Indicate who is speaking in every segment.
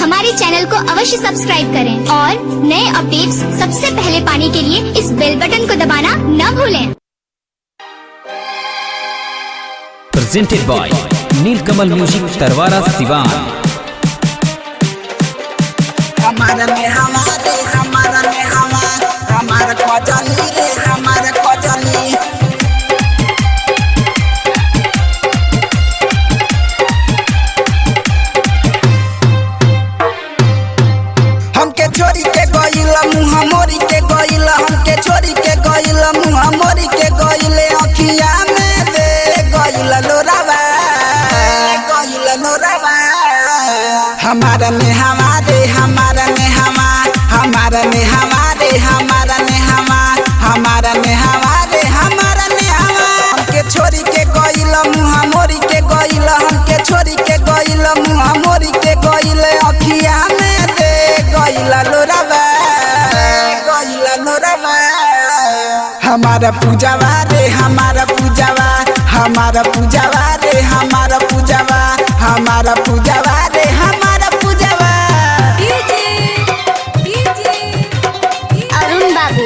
Speaker 1: हमारे चैनल को अवश्य सब्सक्राइब करें और नए अपडेट्स सबसे पहले पाने के लिए इस बेल बटन को दबाना न भूलें।
Speaker 2: Presented by Neelkamal music Tarwara Siwan.
Speaker 3: हमारा कजली रे हमारा कजली हमके छोरी के गइल मुँह मोरी के गइल हमके छोरी के गइल मुँह मोरी के गइल अखिया में दे गइल लोरावा हमारा में हमारे हमारा में हमारा में हमारे हमारा में हमारा में हमारे हमारा में हमके छोरी के गइल मुँह मोरी के गइल हमके छोरी के गइल मुँह मोरी के गइल अखिया में दे गइल लोरावा हमारा पूजावा रे हमारा पूजावा हमारा पूजावा रे हमारा पूजावा हमारा पूजावा रे हमारा पूजावा
Speaker 1: अरुण बाबू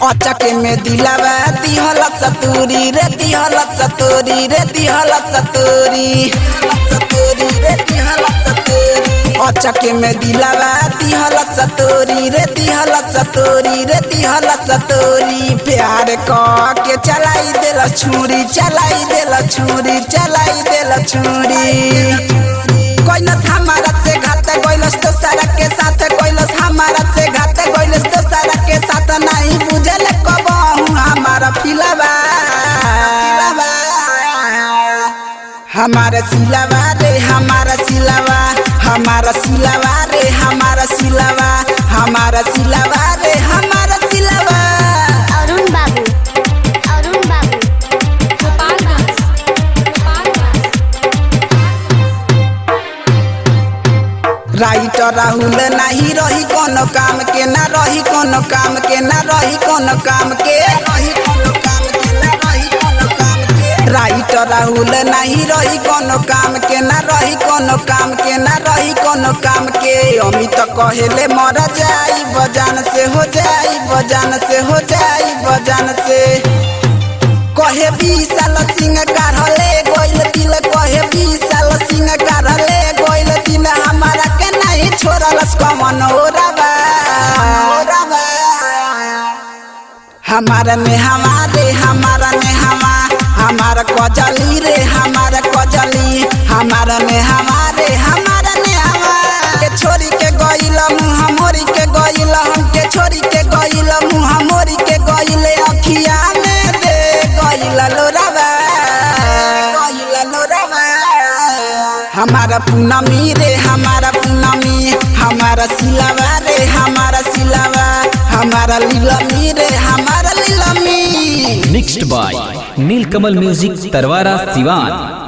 Speaker 3: अचके में दिलावा दिहलत सतूरी रे दिहलत सतूरी रे दिहलत सतूरी रे दिहलत सतूरी अचके में दिलावा दिहलत सतूरी रे दिहलत सतूरी रे दिहलत सतूरी प्यार के चलाई देला छुरी चलाई देला छुरी चलाई देला छुरी कोइलस हमारा से घात कोइलस तो सारा के साथ कोइलस हमारा से घात कोइलस तो सारा के साथ नहीं बुझल कबहू हमारा फिलवा हमारा सिलवा रे हमारा सिलवा हमारा सिलवा रे हमारा सिलवा हमारा सिलवा रे हमारा सिलवा
Speaker 1: अरुण बाबू
Speaker 3: राइटर राहुल नहीं रही कोनो काम के ना रही कोनो काम के ना रही कोनो काम के राइटर राहुल नहीं रही कोनो काम के ना रही कोनो काम के ना रही कोनो काम के अमित कहेले मर जाई बजान से हो जाई बजान से हो जाई बजान से कहे 20 साल सिंह काढ़ले गोइल दिल कहे 20 साल सिंह काढ़ले गोइल दिन हमारा के नहीं छोड़लस कमन ओरावा हमारा में हमारे हमारा में हमारा कजली रे हमारा कजली हमारा में हमारे हमारा में हमारे छोरी के गइल मुँह मोरी के गइल हमके छोरी के गइल मुँह मोरी के गइल अखिया में दे गइल लोरावा हमारा पूनमी रे हमारा पूनमी हमारा सिलवा रे हमारा सिलवा हमारा लीलमी रे हमारा लीलमी
Speaker 2: mixed by Neelkamal music Tarwara Siwan.